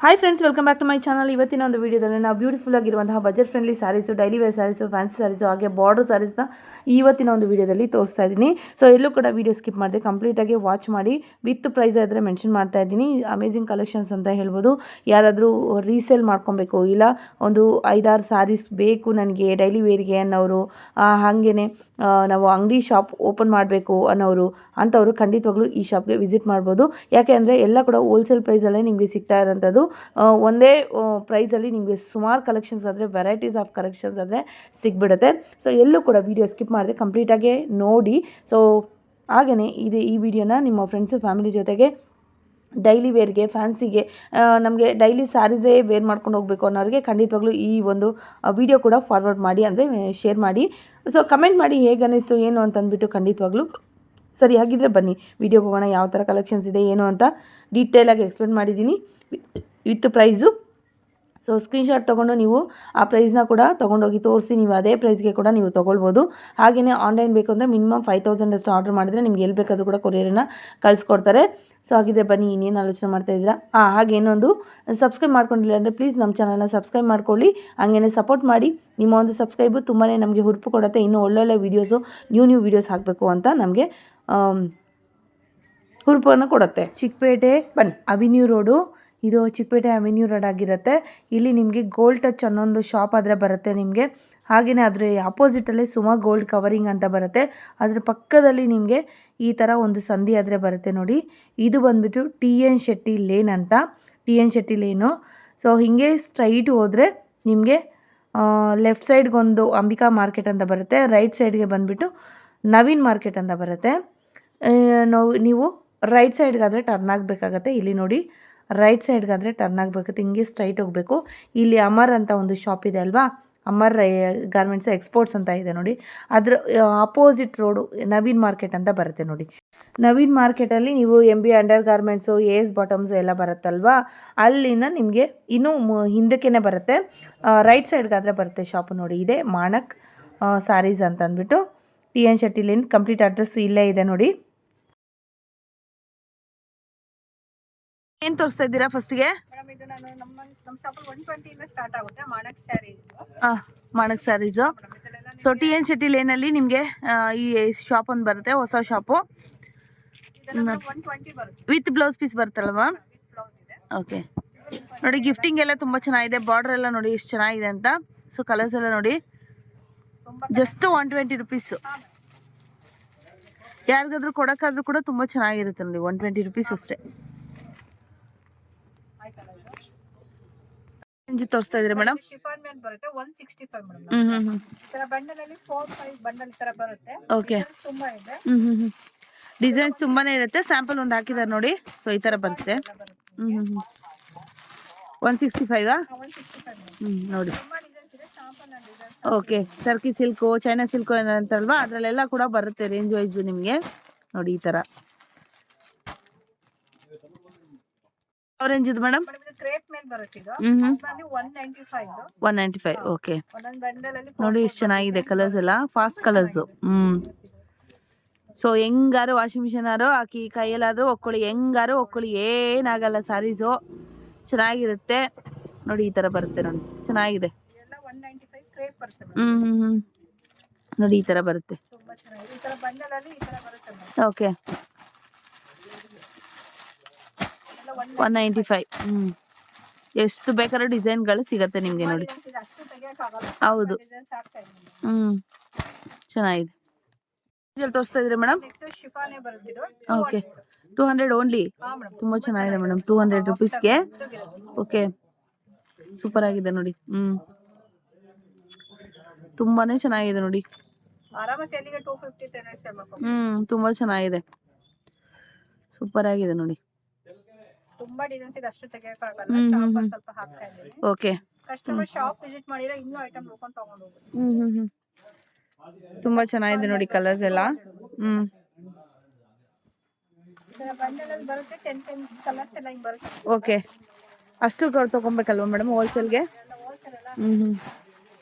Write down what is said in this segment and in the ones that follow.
Hi friends, welcome back to my channel. ಇವತ್ತಿನ ಒಂದು ವಿಡಿಯೋದಲ್ಲಿ ನಾವು ಬ್ಯೂಟಿಫುಲ್ ಆಗಿರುವಂತಹ budget friendly sarees, daily wear sarees, fancy sarees, ಹಾಗೆ ಬಾರ್ಡರ್ ಸ್ಯಾರೀಸ್ನ ಇವತ್ತಿನ ಒಂದು ವಿಡಿಯೋದಲ್ಲಿ ತೋರಿಸ್ತಾ ಇದ್ದೀನಿ. ಸೊ ಎಲ್ಲೂ ಕೂಡ ವಿಡಿಯೋ ಸ್ಕಿಪ್ ಮಾಡಿದೆ, ಕಂಪ್ಲೀಟಾಗಿ ವಾಚ್ ಮಾಡಿ. ವಿತ್ ಪ್ರೈಸ್ ಆದರೆ ಮೆನ್ಷನ್ ಮಾಡ್ತಾ ಇದ್ದೀನಿ. ಅಮೇಝಿಂಗ್ ಕಲೆಕ್ಷನ್ಸ್ ಅಂತ ಹೇಳ್ಬೋದು. ಯಾರಾದರೂ ರೀಸೇಲ್ ಮಾಡ್ಕೊಬೇಕು, ಇಲ್ಲ ಒಂದು 5-6 ಸ್ಯಾರೀಸ್ ಬೇಕು ನನಗೆ ಡೈಲಿ ವೇರ್ಗೆ ಅನ್ನೋರು, ಹಾಗೇ ನಾವು ಅಂಗಡಿ ಶಾಪ್ ಓಪನ್ ಮಾಡಬೇಕು ಅನ್ನೋರು, ಅಂಥವರು ಖಂಡಿತವಾಗ್ಲೂ ಈ ಶಾಪ್ಗೆ ವಿಸಿಟ್ ಮಾಡ್ಬೋದು. ಯಾಕೆ ಅಂದರೆ ಎಲ್ಲ ಕೂಡ ಹೋಲ್ಸೇಲ್ ಪ್ರೈಸಲ್ಲೇ ನಿಮಗೆ ಸಿಗ್ತಾ ಇರೋಂಥದ್ದು. ಒಂದೇ ಪ್ರೈಸಲ್ಲಿ ನಿಮಗೆ ಸುಮಾರು ಕಲೆಕ್ಷನ್ಸ್ ಆದರೆ, ವೆರೈಟೀಸ್ ಆಫ್ ಕಲೆಕ್ಷನ್ಸ್ ಆದರೆ ಸಿಗ್ಬಿಡುತ್ತೆ. ಸೊ ಎಲ್ಲೂ ಕೂಡ ವೀಡಿಯೋ ಸ್ಕಿಪ್ ಮಾಡಿದೆ, ಕಂಪ್ಲೀಟಾಗಿ ನೋಡಿ. ಸೊ ಹಾಗೆಯೇ ಈ ವಿಡಿಯೋನ ನಿಮ್ಮ ಫ್ರೆಂಡ್ಸು ಫ್ಯಾಮಿಲಿ ಜೊತೆಗೆ ಡೈಲಿ ವೇರ್ಗೆ, ಫ್ಯಾನ್ಸಿಗೆ, ನಮಗೆ ಡೈಲಿ ಸ್ಯಾರೀಸೇ ವೇರ್ ಮಾಡ್ಕೊಂಡು ಹೋಗಬೇಕು ಅನ್ನೋರಿಗೆ ಖಂಡಿತವಾಗ್ಲೂ ಈ ಒಂದು ವಿಡಿಯೋ ಕೂಡ ಫಾರ್ವರ್ಡ್ ಮಾಡಿ, ಅಂದರೆ ಶೇರ್ ಮಾಡಿ. ಸೊ ಕಮೆಂಟ್ ಮಾಡಿ ಹೇಗೆ ಅನ್ನಿಸ್ತು ಏನು ಅಂತಂದ್ಬಿಟ್ಟು. ಖಂಡಿತವಾಗ್ಲೂ ಸರಿ, ಹಾಗಿದ್ರೆ ಬನ್ನಿ ವಿಡಿಯೋಗೆ ಹೋಗೋಣ. ಯಾವ ಥರ ಕಲೆಕ್ಷನ್ಸ್ ಇದೆ ಏನು ಅಂತ ಡೀಟೇಲಾಗಿ ಎಕ್ಸ್ಪ್ಲೇನ್ ಮಾಡಿದ್ದೀನಿ ವಿತ್ ಪ್ರೈಸು. ಸೊ ಸ್ಕ್ರೀನ್ಶಾಟ್ ತೊಗೊಂಡು ನೀವು ಆ ಪ್ರೈಸ್ನ ಕೂಡ ತೊಗೊಂಡೋಗಿ ತೋರಿಸಿ, ನೀವು ಅದೇ ಪ್ರೈಸ್ಗೆ ಕೂಡ ನೀವು ತೊಗೊಳ್ಬೋದು. ಹಾಗೆಯೇ ಆನ್ಲೈನ್ ಬೇಕು ಅಂದರೆ ಮಿನಿಮಮ್ 5000 ಅಷ್ಟು ಆರ್ಡರ್ ಮಾಡಿದರೆ ನಿಮ್ಗೆ ಎಲ್ಲಿ ಬೇಕಾದರೂ ಕೂಡ ಕೊರಿಯರನ್ನು ಕಳಿಸ್ಕೊಡ್ತಾರೆ. ಸೊ ಹಾಗಿದ್ರೆ ಬನ್ನಿ, ಇನ್ನೇನು ಆಲೋಚನೆ ಮಾಡ್ತಾಯಿದ್ದೀರಾ? ಹಾಗೆ ಇನ್ನೊಂದು, ಸಬ್ಸ್ಕ್ರೈಬ್ ಮಾಡ್ಕೊಂಡಿಲ್ಲ ಅಂದರೆ ಪ್ಲೀಸ್ ನಮ್ಮ ಚಾನಲ್ನ ಸಬ್ಸ್ಕ್ರೈಬ್ ಮಾಡ್ಕೊಳ್ಳಿ. ಹಾಗೇ ಸಪೋರ್ಟ್ ಮಾಡಿ. ನಿಮ್ಮ ಒಂದು ಸಬ್ಸ್ಕ್ರೈಬು ತುಂಬಾ ನಮಗೆ ಹುರುಪು ಕೊಡುತ್ತೆ. ಇನ್ನೂ ಒಳ್ಳೊಳ್ಳೆ ವೀಡಿಯೋಸು, ನ್ಯೂ ವೀಡಿಯೋಸ್ ಹಾಕಬೇಕು ಅಂತ ನಮಗೆ ಹುರುಪನ್ನು ಕೊಡುತ್ತೆ. ಚಿಕ್ಕಪೇಟೆ ಬನ್ನಿ, ಅವಿನ್ಯೂ ರೋಡು ಇದು, ಚಿಕ್ಕಪೇಟೆ ಅವೆನ್ಯೂ ರೋಡ್ ಆಗಿರುತ್ತೆ. ಇಲ್ಲಿ ನಿಮಗೆ ಗೋಲ್ಡ್ ಟಚ್ ಅನ್ನೊಂದು ಶಾಪ್ ಆದರೆ ಬರುತ್ತೆ ನಿಮಗೆ. ಹಾಗೆಯೇ ಅದರ ಆಪೋಸಿಟಲ್ಲೇ ಸುಮಾ ಗೋಲ್ಡ್ ಕವರಿಂಗ್ ಅಂತ ಬರುತ್ತೆ. ಅದರ ಪಕ್ಕದಲ್ಲಿ ನಿಮಗೆ ಈ ಥರ ಒಂದು ಸಂಧಿ ಆದರೆ ಬರುತ್ತೆ ನೋಡಿ. ಇದು ಬಂದುಬಿಟ್ಟು TN ಶೆಟ್ಟಿ ಲೇನ್ ಅಂತ, TN ಶೆಟ್ಟಿ ಲೇನು. ಸೊ ಹೀಗೆ ಸ್ಟ್ರೈಟ್ ಹೋದರೆ ನಿಮಗೆ ಲೆಫ್ಟ್ ಸೈಡ್ಗೊಂದು ಅಂಬಿಕಾ ಮಾರ್ಕೆಟ್ ಅಂತ ಬರುತ್ತೆ, ರೈಟ್ ಸೈಡ್ಗೆ ಬಂದುಬಿಟ್ಟು ನವೀನ್ ಮಾರ್ಕೆಟ್ ಅಂತ ಬರುತ್ತೆ. ನೀವು ರೈಟ್ ಸೈಡ್ಗಾದರೆ ಟರ್ನ್ ಆಗಬೇಕಾಗತ್ತೆ. ಇಲ್ಲಿ ನೋಡಿ, ರೈಟ್ ಸೈಡ್ಗಾದರೆ ಟರ್ನ್ ಆಗಬೇಕಾಗುತ್ತೆ, ಹಿಂಗೆ ಸ್ಟ್ರೈಟ್ ಹೋಗಬೇಕು. ಇಲ್ಲಿ ಅಮರ್ ಅಂತ ಒಂದು ಶಾಪ್ ಇದೆ ಅಲ್ವಾ, ಅಮರ್ ಗಾರ್ಮೆಂಟ್ಸ್ ಎಕ್ಸ್ಪೋರ್ಟ್ಸ್ ಅಂತ ಇದೆ ನೋಡಿ. ಅದರ ಅಪೋಸಿಟ್ ರೋಡು ನವೀನ್ ಮಾರ್ಕೆಟ್ ಅಂತ ಬರುತ್ತೆ ನೋಡಿ. ನವೀನ್ ಮಾರ್ಕೆಟಲ್ಲಿ ನೀವು MB ಅಂಡರ್ ಗಾರ್ಮೆಂಟ್ಸು, AS ಬಾಟಮ್ಸು ಎಲ್ಲ ಬರುತ್ತಲ್ವಾ, ಅಲ್ಲಿನ ನಿಮಗೆ ಇನ್ನೂ ಹಿಂದಕ್ಕೇ ಬರುತ್ತೆ. ರೈಟ್ ಸೈಡ್ಗಾದರೆ ಬರುತ್ತೆ ಶಾಪು ನೋಡಿ. ಇದೆ ಮಾಣಕ್ ಸ್ಯಾರೀಸ್ ಅಂತ ಅಂದ್ಬಿಟ್ಟು, TN Shetty lane. Complete address ಇಲ್ಲೇ ಇದೆ ನೋಡಿ. ಏನು ತೋರಿಸ್ತಾ ಇದ್ದೀರಾ ಫಸ್ಟ್ಗೆ? ಇದು ನಾನು ನಮ್ಮ ಶಾಪಲ್ಲಿ 120 ಇಂದ ಸ್ಟಾರ್ಟ್ ಆಗುತ್ತೆ ಮಾಣಕ್ ಸ್ಯಾರಿ. ಮಾಣಕ್ ಸ್ಯಾರೀಸು. ಸೊ TN ಶೆಟ್ಟಿ ಲೇನಲ್ಲಿ ನಿಮಗೆ ಈ ಶಾಪ್ ಒಂದು ಬರುತ್ತೆ, ಹೊಸ ಶಾಪು. 120 ಬರುತ್ತೆ, ವಿತ್ ಬ್ಲೌಸ್ ಪೀಸ್ ಬರುತ್ತಲ್ವಾ? ಓಕೆ ನೋಡಿ, ಗಿಫ್ಟಿಂಗ್ ಎಲ್ಲ ತುಂಬ ಚೆನ್ನಾಗಿದೆ. ಬಾರ್ಡರ್ ಎಲ್ಲ ನೋಡಿ ಎಷ್ಟು ಚೆನ್ನಾಗಿದೆ ಅಂತ. ಸೊ ಕಲರ್ಸ್ ಎಲ್ಲ ನೋಡಿ, ಜಸ್ಟ್ 120 ರುಪೀಸು. ಯಾರಿಗಾದ್ರೂ ಕೊಡೋಕ್ಕಾದ್ರೂ ಕೂಡ ತುಂಬ ಚೆನ್ನಾಗಿರುತ್ತೆ ನೋಡಿ. 120 ರುಪೀಸ್ ಅಷ್ಟೇ. ತೋರಿಸ್ತಾ ಇದ್ರಿ ಮೇಡಮ್? ಶಿಫಾನ್ ಮೇಲೆ ಬರುತ್ತೆ 165 ಮೇಡಮ್. ಈ ತರ ಬಂಡಲ್ ಅಲ್ಲಿ 4-5 ಬಂಡಲ್ ಈ ತರ ಬರುತ್ತೆ. ಓಕೆ, ತುಂಬಾ ಇದೆ. ಡಿಸೈನ್ಸ್ ತುಂಬಾನೇ ಇರುತ್ತೆ. ಸ್ಯಾಂಪಲ್ ಒಂದು ಹಾಕಿದ್ದಾರೆ ನೋಡಿ. ಸೊ ಈ ತರ ಬರುತ್ತೆ. 165 ನೋಡಿ. Okay, Turkey silk, China silk ಏನಂತಲ್ವಾ, ಅದರಲ್ಲೆಲ್ಲ ಕೂಡ ಬರುತ್ತೆ ರೇಂಜ್ ವೈಸ್ ನಿಮಗೆ ನೋಡಿ. ಈ ತರ ರೇಂಜ್ ಇದು ಮೇಡಮ್? ಕ್ರೇಪ್ ಮೇಲೆ ಬರುತ್ತೆ ಇದು. 195. ಓಕೆ ಬಂಡಲ್ ಅಲ್ಲಿ ನೋಡಿ ಎಷ್ಟು ಚೆನ್ನಾಗಿದೆ. ಕಲರ್ಸ್ ಎಲ್ಲ ಫಾಸ್ಟ್ ಕಲರ್ಸು. ಸೊ ಹೆಂಗಾರು ವಾಷಿಂಗ್ ಮಿಷಿನ್ ಆರು ಹಾಕಿ ಕೈಯಲ್ಲಾದ್ರೂ ಒಕ್ಕೊಳ್ಳಿ, ಹೆಂಗಾರು ಒಕ್ಕೊಳ್ಳಿ, ಏನಾಗಲ್ಲ. ಸ್ಯಾರೀಸು ಚೆನ್ನಾಗಿರುತ್ತೆ ನೋಡಿ. ಈ ತರ ಬರುತ್ತೆ ನೋಡಿ, ಚೆನ್ನಾಗಿದೆ. 195 ಕ್ರೇಪ್ ಬರುತ್ತೆ. ನೋಡಿ ಈ ತರ ಬರುತ್ತೆ. ತುಂಬಾ ಚೆನ್ನಾಗಿದೆ. ಈ ತರ ಬಂಡಲ್ ಅಲ್ಲಿ ಈ ತರ ಬರುತ್ತೆ. ಓಕೆ, 195. ಎಷ್ಟು ಬೇಕಾದ್ರೂ ಡಿಸೈನ್ಗಳು ಸಿಗತ್ತೆ ನಿಮಗೆ ನೋಡಿ. ಹೌದು, ಚೆನ್ನಾಗಿದೆ. ತೋರಿಸ್ತಾ ಇದ್ರಿ ಮೇಡಮ್? Okay, 200 only. ತುಂಬ ಚೆನ್ನಾಗಿದೆ ಮೇಡಮ್, 200 ರುಪೀಸ್ಗೆ. ಓಕೆ, ಸೂಪರ್ ಆಗಿದೆ ನೋಡಿ. ತುಂಬಾನೇ ಚೆನ್ನಾಗಿದೆ ನೋಡಿ. ತುಂಬ ಚೆನ್ನಾಗಿದೆ, ಸೂಪರ್ ಆಗಿದೆ ನೋಡಿ. ತುಂಬಾ ಡಿಸೈನ್ಸ್ ಇದೆ, ಅಷ್ಟು ತೆಗೆಯಕ್ಕಾಗಲ್ಲ. ಶಾಪ್ ಅಲ್ಲಿ ಸ್ವಲ್ಪ ಹಾಕ್ತಾ ಇದ್ದೀನಿ. ಓಕೆ, ಕಸ್ಟಮರ್ ಶಾಪ್ ವಿಸಿಟ್ ಮಾಡಿದ್ರೆ ಇನ್ನೂ ಐಟಮ್ ನೋಡ್ಕೊಂಡು ತಗೊಂಡು ಹೋಗ್ಬೋದು. ತುಂಬಾ ಚೆನ್ನಾಗಿದೆ ನೋಡಿ ಕಲರ್ಸ್ ಎಲ್ಲ. ಬಂಡಲ್ ಅಲ್ಲಿ ಬರುತ್ತೆ 10 ಕಲರ್ಸ್ ಎಲ್ಲ ಹಿಂಗ್ ಬರುತ್ತೆ. ಓಕೆ, ಅಷ್ಟು ತಗೊಬೇಕಲ್ವಾ ಮೇಡಮ್ ಹೋಲ್ಸೇಲ್ಗೆ?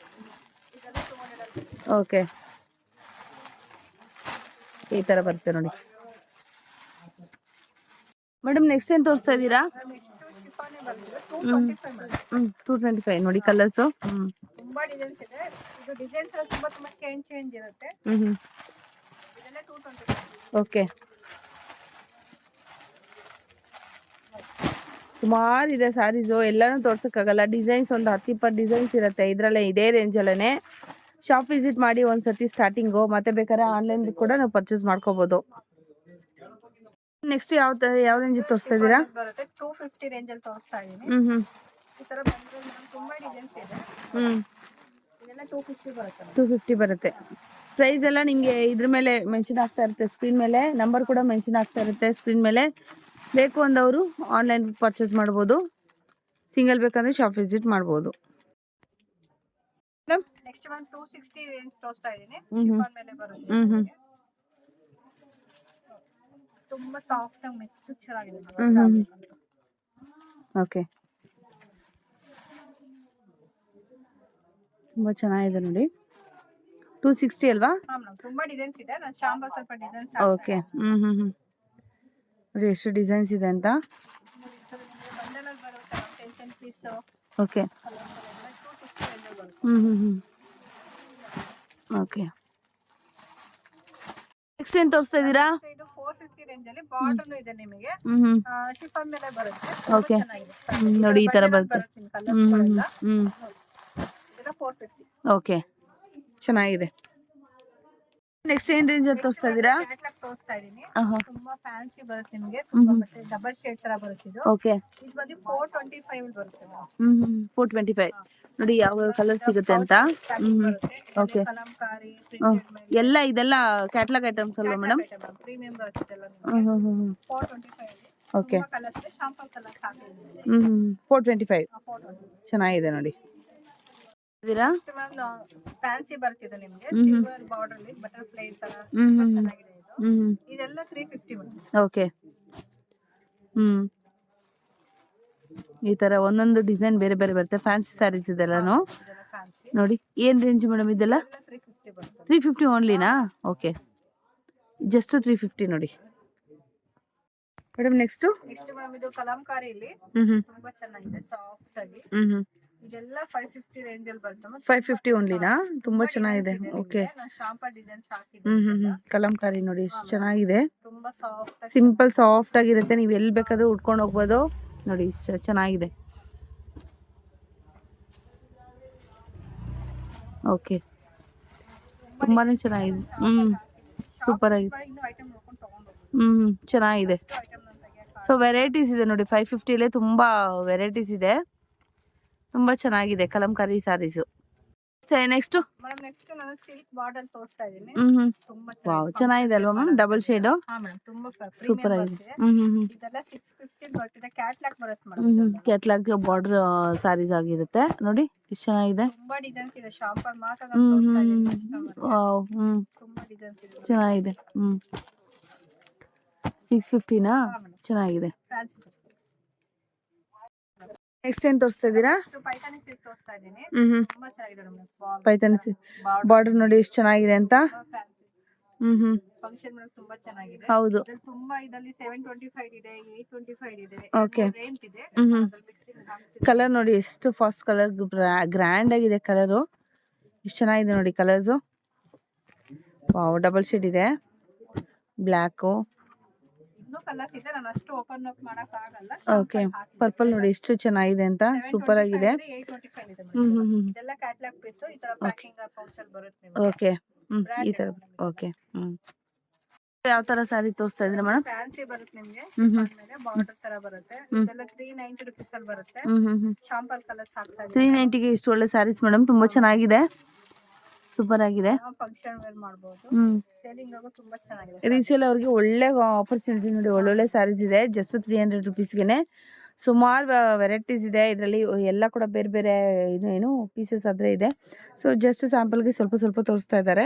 ಓಕೆ, ಈ ತರ ಬರುತ್ತೆ ನೋಡಿ. ಮೇಡಮ್ ನೆಕ್ಸ್ಟ್ ಏನು ತೋರಿಸ್ತಾ ಇದ್ದೀರಾ? ಶಿಫಾನ್ ಬರುತ್ತೆ 225 ಮೇಡಮ್. 225 ನೋಡಿ ಕಲರ್ಸು. ತುಂಬಾ ಡಿಸೈನ್ಸ್ ಇದೆ. ಇದು ಡಿಸೈನ್ಸ್ ತುಂಬಾ ಚೇಂಜ್ ಇರುತ್ತೆ. ಇದೆಲ್ಲ 225. ಓಕೆ, ಸುಮಾರು ಇದೆ ಸ್ಯಾರೀಸು, ಎಲ್ಲಾನು ತೋರ್ಸೋಕ್ಕಾಗಲ್ಲ. ಡಿಸೈನ್ಸ್ ಒಂದು 10-20 ಡಿಸೈನ್ಸ್ ಇರುತ್ತೆ ಇದರಲ್ಲೇ, ಇದೇ ರೇಂಜಲ್ಲೇ. ಶಾಪ್ ವಿಸಿಟ್ ಮಾಡಿ ಒಂದ್ಸತಿ ಸ್ಟಾರ್ಟಿಂಗು, ಮತ್ತೆ ಬೇಕಾದ್ರೆ ಆನ್ಲೈನ್ ಕೂಡ ನಾವು ಪರ್ಚೇಸ್ ಮಾಡ್ಕೋಬೋದು. ನೆಕ್ಸ್ಟ್ ಯಾವ ರೇಂಜ್ ತೋರಿಸ್ತಾ ಇದ್ದೀರಾ? ಬರುತ್ತೆ 250 ರೇಂಜ್ ಅಲ್ಲಿ ತೋರಿಸ್ತಾ ಇದೀನಿ. ಈ ತರ ಬಂದ್ರೆ ತುಂಬಾ ಡಿಸೈನ್ಸ್ ಇದೆ. ಇದೆಲ್ಲ 250 ಬರುತ್ತೆ. 250 ಬರುತ್ತೆ. ಪ್ರೈಸ್ ಎಲ್ಲ ನಿಮಗೆ ಇದ್ರ ಮೇಲೆ ಮೆನ್ಷನ್ ಆಗ್ತಾ ಇರುತ್ತೆ, ಸ್ಕ್ರೀನ್ ಮೇಲೆ ನಂಬರ್ ಕೂಡ ಮೆನ್ಷನ್ ಆಗ್ತಾ ಇರುತ್ತೆ ಸ್ಕ್ರೀನ್ ಮೇಲೆ. ಬೇಕು ಅಂದವರು ಆನ್ಲೈನ್ ಪರ್ಚೇಸ್ ಮಾಡ್ಬೋದು, ಸಿಂಗಲ್ ಬೇಕಂದ್ರೆ ಶಾಪ್ ವಿಸಿಟ್ ಮಾಡ್ಬೋದು. ನೆಕ್ಸ್ಟ್ ಒಂದು 260 ರೇಂಜ್ ತೋರಿಸ್ತಾ ಇದೀನಿ. ಶಿಫಾನ್ ಮೇಲೆ ಬರುತ್ತೆ. ತುಂಬಾ ಸಾಫ್ಟ್ ಆಗಿ ಮೆತ್ತು ಚೆನ್ನಾಗಿದೆ. ಓಕೆ, ತುಂಬಾ ಚೆನ್ನಾಗಿದೆ ನೋಡಿ. 260 ಅಲ್ವಾ? ತುಂಬಾ ಡಿಸೈನ್ಸ್ ಇದೆ. ನಾನು ಶಾಂಪಲ್ ಸ್ವಲ್ಪ ಡಿಸೈನ್ಸ್. ಓಕೆ, ನೋಡಿ ಎಷ್ಟು ಡಿಸೈನ್ಸ್ ಇದೆ ಅಂತ. Okay, okay. ನೆಕ್ಸ್ಟ್ ಏನ್ ತೋರಿಸ್ತಾ ಇದ್ದೀರಾ? ಇದು 450 ರೇಂಜ್ ಅಲ್ಲಿ ಬಾರ್ಡರ್ ಇದೆ ನಿಮಗೆ. ಶಿಫಾನ್ ಮೇಲೆ ಬರುತ್ತೆ. ಓಕೆ, ನೋಡಿ ಈ ತರ ಬರುತ್ತೆ. ಇದೆಲ್ಲ 450. ಓಕೆ, ಚೆನ್ನಾಗಿದೆ. ನೆಕ್ಸ್ಟ್ ಏನ್ ರೇಂಜ್ ಅಲ್ಲಿ ತೋರಿಸ್ತಾ ಇದ್ದೀರಾ? ತೋರಿಸ್ತಾ ಇದೀನಿ. ಆಹಾ, ತುಂಬಾ ಫ್ಯಾನ್ಸಿ ಬರುತ್ತೆ ನಿಮಗೆ. ತುಂಬಾ ಮತ್ತೆ ಡಬಲ್ ಶೇಡ್ ತರ ಬರುತ್ತೆ ಇದು. ಓಕೆ, ಇದು ಬಂದು 425 ಬರುತ್ತೆ. 425. ನೋಡಿ ಯಾವ ಕಲರ್ ಸಿಗುತ್ತೆ ಅಂತ. ಓಕೆ, ಕಲಂಕಾರಿ ಎಲ್ಲ ಇದೆಲ್ಲ ಕ್ಯಾಟ್ಲಾಗ್ ಐಟಮ್ಸ್ ಅಲ್ವಾ ಮೇಡಮ್? ಪ್ರೀಮಿಯಂ ಬರುತ್ತೆ ಇದೆಲ್ಲ ನಿಮಗೆ. 425. ಓಕೆ, ಕಲರ್ಸ್ ಇದೆ. ಶಾಂಪಲ್ ಕಲರ್ ಹಾಕಿದ್ದೀನಿ. 425 ಚೆನ್ನಾಗಿದೆ ನೋಡಿ. ಫ್ಯಾನ್ಸಿ ಬರ್ತಿದೆ ನಿಮಗೆ. ಸಿಲ್ವರ್ ಬಾರ್ಡರ್ ಅಲ್ಲಿ ಬಟರ್ಫ್ಲೈ ತರ ತುಂಬಾ ಚೆನ್ನಾಗಿದೆ ಇದು. ಇದೆಲ್ಲ 350 ಬರುತ್ತೆ. ಓಕೆ, ಈ ತರ ಒಂದೊಂದು ಡಿಸೈನ್ ಬೇರೆ ಬೇರೆ ಬರುತ್ತೆ. ಫ್ಯಾನ್ಸಿ ಸ್ಯಾರೀಸ್ ಇದೆಲ್ಲಾನು ನೋಡಿ. ಏನ್ ರೇಂಜ್ ಮೇಡಮ್ ಇದೆಲ್ಲ? 350 ಬರುತ್ತೆ. 350 ಓನ್ಲಿನಾ? ಓಕೆ, ಜಸ್ಟ್ 350 ನೋಡಿ ಮೇಡಮ್. ನೆಕ್ಸ್ಟ್ ಮೇಡಮ್ ಇದು ಕಲಂಕಾರಿ ಇಲ್ಲಿ ತುಂಬಾ ಚೆನ್ನಾಗಿದೆ, ಸಾಫ್ಟ್ ಆಗಿ. ಇದೆಲ್ಲ 550 ರೇಂಜ್ ಅಲ್ಲಿ ಬರುತ್ತೆ. 550 ಓನ್ಲಿನಾ? ತುಂಬಾ ಚೆನ್ನಾಗಿದೆ. ಓಕೆ, ಶಾಂಪಲ್ ಡಿಸೈನ್ಸ್ ಹಾಕಿದ್ದೀನಿ. ಕಲಂಕಾರಿ ನೋಡಿ ಎಷ್ಟು ಚೆನ್ನಾಗಿದೆ. ತುಂಬಾ ಸಾಫ್ಟ್, ಸಿಂಪಲ್ ಸಾಫ್ಟ್ ಆಗಿರುತ್ತೆ. ನೀವು ಎಲ್ಲಿ ಬೇಕಾದ್ರೂ ಉಟ್ಕೊಂಡು ಹೋಗ್ಬೋದು ನೋಡಿ, ಇಷ್ಟು ಚೆನ್ನಾಗಿದೆ. ಓಕೆ, ತುಂಬಾನೇ ಚೆನ್ನಾಗಿದೆ. ಸೂಪರ್ ಆಗಿದೆ. ಚೆನ್ನಾಗಿದೆ. ಸೊ ವೆರೈಟೀಸ್ ಇದೆ ನೋಡಿ. 550 ತುಂಬಾ ವೆರೈಟೀಸ್ ಇದೆ. ತುಂಬಾ ಚೆನ್ನಾಗಿದೆ Kalamkari sarees. Next madam, next ನಾನು ಸಿಲ್ಕ್ ಬಾರ್ಡರ್ ತೋರಿಸ್ತಾ ಇದೀನಿ. ತುಂಬಾ ವಾವ್, ಚೆನ್ನಾಗಿದೆ ಅಲ್ವಾ ಮ್ಯಾಮ್? Double shade. ಹಾ ಮೇಡಮ್, ತುಂಬಾ ಸೂಪರ್ ಆಗಿದೆ. ಇದೆಲ್ಲ 650 ಬರ್ತಿದೆ. ಕ್ಯಾಟ್ಲಾಗ್ ಬರುತ್ತೆ ಮೇಡಮ್. ಕ್ಯಾಟ್ಲಾಗ್ ಬಾರ್ಡರ್ ಸ್ಯಾರೀಸ್ ಆಗಿರುತ್ತೆ ನೋಡಿ, ಎಷ್ಟು ಚೆನ್ನಾಗಿದೆ. ತುಂಬಾ ಡಿಸೈನ್ಸ್ ಇದೆ. ಶಾಂಪಲ್ ಮಾತ್ರ ನಾನು ತೋರಿಸ್ತಾ ಇದೀನಿ. ವಾವ್, ತುಂಬಾ ಡಿಸೈನ್ಸ್ ಇದೆ. ಚೆನ್ನಾಗಿದೆ. 650ನಾ? ಚೆನ್ನಾಗಿದೆ. ನೆಕ್ಸ್ಟ್ ಏನ್ ತೋರಿಸ್ತಾ ಇದ್ದೀರಾ? ಪೈಥಾನಿ ಸಿಲ್ಕ್ ತೋರಿಸ್ತಾ ಇದೀನಿ. ತುಂಬಾ ಚೆನ್ನಾಗಿದೆ ಮೇಡಮ್. ಪೈಥಾನಿ ಸಿಲ್ಕ್ ಬಾರ್ಡರ್ ನೋಡಿ ಎಷ್ಟು ಚೆನ್ನಾಗಿದೆ ಅಂತ. ಫಂಕ್ಷನ್ ಮೇಲೆ ತುಂಬಾ ಚೆನ್ನಾಗಿದೆ. ಹೌದು, ತುಂಬಾ ಇದರಲ್ಲಿ 725 ಇದೆ, 825 ಇದೆ. ಓಕೆ, ರೇಂಜ್ ಇದೆ. ಕಲರ್ ನೋಡಿ ಎಷ್ಟು ಫಾಸ್ಟ್ ಕಲರ್, ಗ್ರ್ಯಾಂಡ್ ಆಗಿದೆ ಕಲರು. ಎಷ್ಟು ಚೆನ್ನಾಗಿದೆ ನೋಡಿ ಕಲರ್ಸು. ವಾವ್, ಡಬಲ್ ಶೇಡ್ ಇದೆ, ಬ್ಲ್ಯಾಕು. ಕಲರ್ಸ್ ಇದೆ, ನಾನು ಅಷ್ಟು ಓಪನ್ ಅಪ್ ಮಾಡಕ್ ಆಗಲ್ಲ. ಓಕೆ, ಪರ್ಪಲ್ ನೋಡಿ ಎಷ್ಟು ಚೆನ್ನಾಗಿದೆ ಅಂತ. ಸೂಪರ್ ಆಗಿದೆ. 825 ಇದೆ. ಇದೆಲ್ಲ ಕ್ಯಾಟಲಾಗ್ ಪೀಸ್. ಈ ತರ ಪ್ಯಾಕಿಂಗ್ ಪೌಚ್ ಅಲ್ಲಿ ಬರುತ್ತೆ ನಿಮಗೆ. ಓಕೆ, ಈ ತರ. ಓಕೆ, ಯಾವ ತರ ಸ್ಯಾರಿ ತೋರಿಸ್ತಾ ಇದ್ರೆ ಮೇಡಮ್? ಫ್ಯಾನ್ಸಿ ಬರುತ್ತೆ ನಿಮಗೆ. ಮೇಲೆ ಬಾರ್ಡರ್ ತರ ಬರುತ್ತೆ. ಇದೆಲ್ಲ 390 ರೂಪೀಸ್ ಅಲ್ಲಿ ಬರುತ್ತೆ. ಶಾಂಪಲ್ ಕಲರ್ಸ್ ಹಾಕ್ತಾ ಇದ್ದೀನಿ. 390ಗೆ ಇಷ್ಟು ಒಳ್ಳೆ ಸ್ಯಾರೀಸ್ ಮೇಡಮ್, ತುಂಬಾ ಚೆನ್ನಾಗಿದೆ, ಸೂಪರ್ ಆಗಿದೆ. ಫಂಕ್ಷನ್ ವೇರ್ ಮಾಡಬಹುದು. ಸೇಲಿಂಗ್ ಆಗೋ ತುಂಬಾ ಚೆನ್ನಾಗಿದೆ. ರೀಸೇಲ್ ಅವ್ರಿಗೆ ಒಳ್ಳೆ ಆಪರ್ಚುನಿಟಿ ನೋಡಿ. ಒಳ್ಳೊಳ್ಳೆ ಸ್ಯಾರೀಸ್ ಇದೆ ಜಸ್ಟ್ 300 ರುಪೀಸ್ಗೆ. ಸುಮಾರು ವೆರೈಟೀಸ್ ಇದೆ ಇದರಲ್ಲಿ. ಎಲ್ಲ ಕೂಡ ಬೇರೆ ಬೇರೆ ಏನು ಪೀಸಸ್ ಆದರೆ ಇದೆ. ಸೊ ಜಸ್ಟ್ ಸ್ಯಾಂಪಲ್ಗೆ ಸ್ವಲ್ಪ ಸ್ವಲ್ಪ ತೋರಿಸ್ತಾ ಇದ್ದಾರೆ.